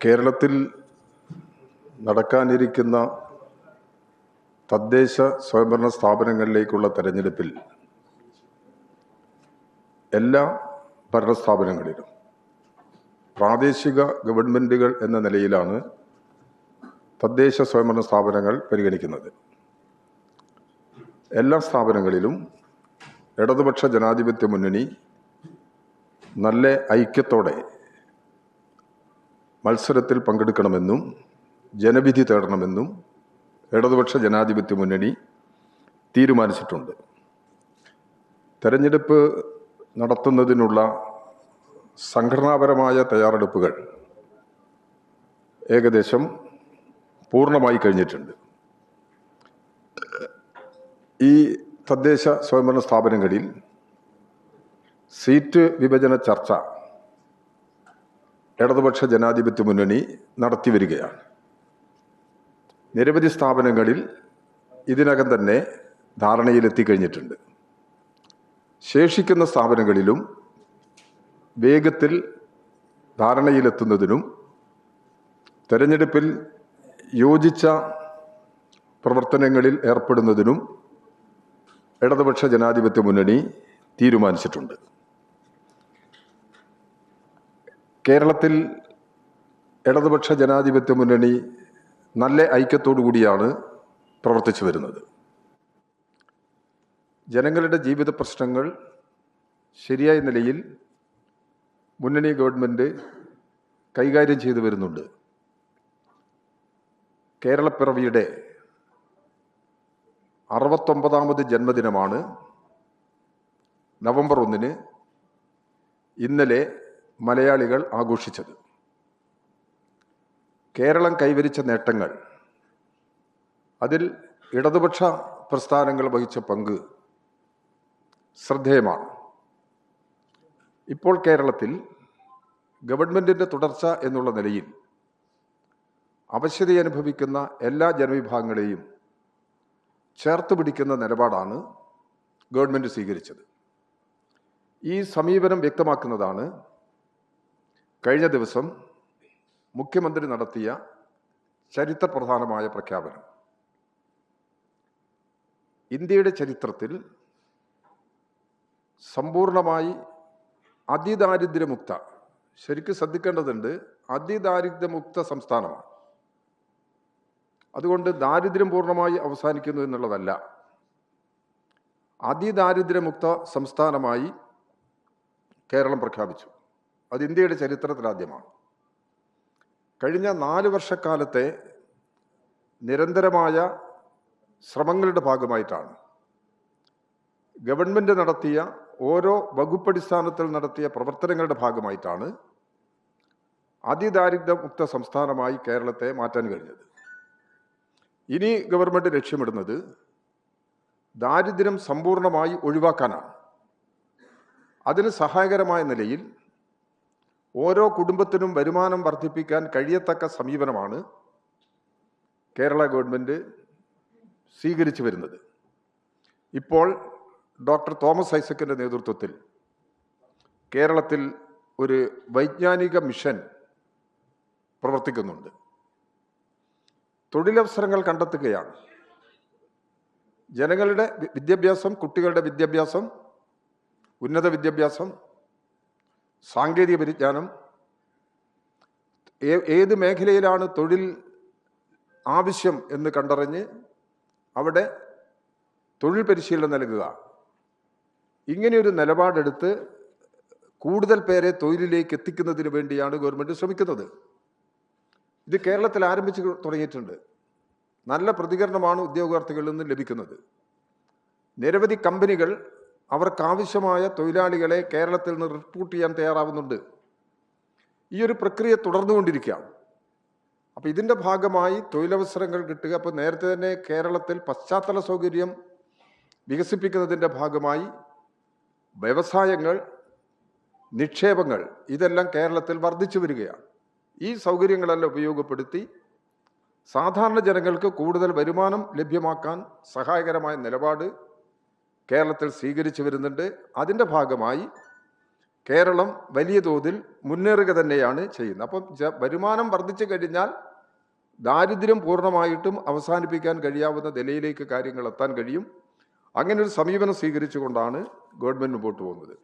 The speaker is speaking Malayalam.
കേരളത്തിൽ നടക്കാനിരിക്കുന്ന തദ്ദേശ സ്വയംഭരണ സ്ഥാപനങ്ങളിലേക്കുള്ള തെരഞ്ഞെടുപ്പിൽ എല്ലാ ഭരണസ്ഥാപനങ്ങളിലും പ്രാദേശിക ഗവൺമെൻറ്റുകൾ എന്ന നിലയിലാണ് തദ്ദേശ സ്വയംഭരണ സ്ഥാപനങ്ങൾ പരിഗണിക്കുന്നത്. എല്ലാ സ്ഥാപനങ്ങളിലും ഇടതുപക്ഷ ജനാധിപത്യ മുന്നണി നല്ല ഐക്യത്തോടെ മത്സരത്തിൽ പങ്കെടുക്കണമെന്നും ജനവിധി തേടണമെന്നും ഇടതുപക്ഷ ജനാധിപത്യ മുന്നണി തീരുമാനിച്ചിട്ടുണ്ട്. തെരഞ്ഞെടുപ്പ് നടത്തുന്നതിനുള്ള സംഘടനാപരമായ തയ്യാറെടുപ്പുകൾ ഏകദേശം പൂർണ്ണമായി കഴിഞ്ഞിട്ടുണ്ട്. ഈ തദ്ദേശ സ്വയംഭരണ സ്ഥാപനങ്ങളിൽ സീറ്റ് വിഭജന ചർച്ച ഇടതുപക്ഷ ജനാധിപത്യ മുന്നണി നടത്തിവരികയാണ്. നിരവധി സ്ഥാപനങ്ങളിൽ ഇതിനകം തന്നെ ധാരണയിലെത്തിക്കഴിഞ്ഞിട്ടുണ്ട്. ശേഷിക്കുന്ന സ്ഥാപനങ്ങളിലും വേഗത്തിൽ ധാരണയിലെത്തുന്നതിനും തെരഞ്ഞെടുപ്പിൽ യോജിച്ച പ്രവർത്തനങ്ങളിൽ ഏർപ്പെടുന്നതിനും ഇടതുപക്ഷ ജനാധിപത്യ മുന്നണി തീരുമാനിച്ചിട്ടുണ്ട്. കേരളത്തിൽ ഇടതുപക്ഷ ജനാധിപത്യ മുന്നണി നല്ല ഐക്യത്തോടു കൂടിയാണ് പ്രവർത്തിച്ചു വരുന്നത്. ജനങ്ങളുടെ ജീവിത പ്രശ്നങ്ങൾ ശരിയായ നിലയിൽ മുന്നണി ഗവൺമെൻറ് കൈകാര്യം ചെയ്തു വരുന്നുണ്ട്. കേരളപ്പിറവിയുടെ 69ാമത് ജന്മദിനമാണ് നവംബർ 1 ഇന്നലെ മലയാളികൾ ആഘോഷിച്ചത്. കേരളം കൈവരിച്ച നേട്ടങ്ങൾ, അതിൽ ഇടതുപക്ഷ പ്രസ്ഥാനങ്ങൾ വഹിച്ച പങ്ക് ശ്രദ്ധേയമാണ്. ഇപ്പോൾ കേരളത്തിൽ ഗവൺമെൻറ്റിൻ്റെ തുടർച്ച എന്നുള്ള നിലയിൽ അവശതയനുഭവിക്കുന്ന എല്ലാ ജനവിഭാഗങ്ങളെയും ചേർത്ത് പിടിക്കുന്ന നിലപാടാണ് ഗവൺമെൻറ് സ്വീകരിച്ചത്. ഈ സമീപനം വ്യക്തമാക്കുന്നതാണ് കഴിഞ്ഞ ദിവസം മുഖ്യമന്ത്രി നടത്തിയ ചരിത്രപ്രധാനമായ പ്രഖ്യാപനം. ഇന്ത്യയുടെ ചരിത്രത്തിൽ സമ്പൂർണമായി അതിദാരിദ്ര്യമുക്ത, ശരിക്കും ശ്രദ്ധിക്കേണ്ടതുണ്ട്, അതിദാരിദ്ര്യമുക്ത സംസ്ഥാനമാണ്. അതുകൊണ്ട് ദാരിദ്ര്യം പൂർണ്ണമായി അവസാനിക്കുന്നു എന്നുള്ളതല്ല, അതിദാരിദ്ര്യമുക്ത സംസ്ഥാനമായി കേരളം പ്രഖ്യാപിച്ചു. അത് ഇന്ത്യയുടെ ചരിത്രത്തിലാദ്യമാണ്. കഴിഞ്ഞ 4 വർഷക്കാലത്തെ നിരന്തരമായ ശ്രമങ്ങളുടെ ഭാഗമായിട്ടാണ് ഗവൺമെൻറ് നടത്തിയ ഓരോ വകുപ്പടിസ്ഥാനത്തിൽ നടത്തിയ പ്രവർത്തനങ്ങളുടെ ഭാഗമായിട്ടാണ് അതിദാരിദ്ര്യമുക്ത സംസ്ഥാനമായി കേരളത്തെ മാറ്റാൻ കഴിഞ്ഞത്. ഇനി ഗവൺമെൻറ് ലക്ഷ്യമിടുന്നത് ദാരിദ്ര്യം സമ്പൂർണ്ണമായി ഒഴിവാക്കാനാണ്. അതിന് സഹായകരമായ നിലയിൽ ഓരോ കുടുംബത്തിനും വരുമാനം വർദ്ധിപ്പിക്കാൻ കഴിയത്തക്ക സമീപനമാണ് കേരള ഗവൺമെൻറ് സ്വീകരിച്ചു വരുന്നത്. ഇപ്പോൾ ഡോക്ടർ തോമസ് ഐസക്കിൻ്റെ നേതൃത്വത്തിൽ കേരളത്തിൽ ഒരു വൈജ്ഞാനിക മിഷൻ പ്രവർത്തിക്കുന്നുണ്ട്. തൊഴിലവസരങ്ങൾ കണ്ടെത്തുകയാണ്. ജനങ്ങളുടെ വിദ്യാഭ്യാസം, കുട്ടികളുടെ വിദ്യാഭ്യാസം, ഉന്നത വിദ്യാഭ്യാസം, സാങ്കേതിക പരിജ്ഞാനം, ഏത് മേഖലയിലാണ് തൊഴിൽ ആവശ്യം എന്ന് കണ്ടറിഞ്ഞ് അവിടെ തൊഴിൽ പരിശീലനം നൽകുക, ഇങ്ങനെയൊരു നിലപാടെടുത്ത് കൂടുതൽ പേരെ തൊഴിലിലേക്ക് എത്തിക്കുന്നതിന് വേണ്ടിയാണ് ഗവൺമെൻറ് ശ്രമിക്കുന്നത്. ഇത് കേരളത്തിൽ ആരംഭിച്ച് തുടങ്ങിയിട്ടുണ്ട്. നല്ല പ്രതികരണമാണ് ഉദ്യോഗാർത്ഥികളിൽ നിന്ന് ലഭിക്കുന്നത്. നിരവധി കമ്പനികൾ അവർക്കാവശ്യമായ തൊഴിലാളികളെ കേരളത്തിൽ നിന്ന് റിക്രൂട്ട് ചെയ്യാൻ തയ്യാറാവുന്നുണ്ട്. ഈ ഒരു പ്രക്രിയ തുടർന്നുകൊണ്ടിരിക്കുകയാണ്. അപ്പോൾ ഇതിൻ്റെ ഭാഗമായി തൊഴിലവസരങ്ങൾ കിട്ടുക. അപ്പോൾ നേരത്തെ തന്നെ കേരളത്തിൽ പശ്ചാത്തല സൗകര്യം വികസിപ്പിക്കുന്നതിൻ്റെ ഭാഗമായി വ്യവസായങ്ങൾ, നിക്ഷേപങ്ങൾ, ഇതെല്ലാം കേരളത്തിൽ വർദ്ധിച്ചു വരികയാണ്. ഈ സൗകര്യങ്ങളെല്ലാം ഉപയോഗപ്പെടുത്തി സാധാരണ ജനങ്ങൾക്ക് കൂടുതൽ വരുമാനം ലഭ്യമാക്കാൻ സഹായകരമായ നിലപാട് കേരളത്തിൽ സ്വീകരിച്ചു വരുന്നുണ്ട്. അതിൻ്റെ ഭാഗമായി കേരളം വലിയ തോതിൽ മുന്നേറുക തന്നെയാണ് ചെയ്യുന്നത്. അപ്പം വരുമാനം വർദ്ധിച്ചു കഴിഞ്ഞാൽ ദാരിദ്ര്യം പൂർണ്ണമായിട്ടും അവസാനിപ്പിക്കാൻ കഴിയാവുന്ന നിലയിലേക്ക് കാര്യങ്ങൾ എത്താൻ കഴിയും. അങ്ങനെ ഒരു സമീപനം സ്വീകരിച്ചുകൊണ്ടാണ് ഗവൺമെൻറ് മുമ്പോട്ട് പോകുന്നത്.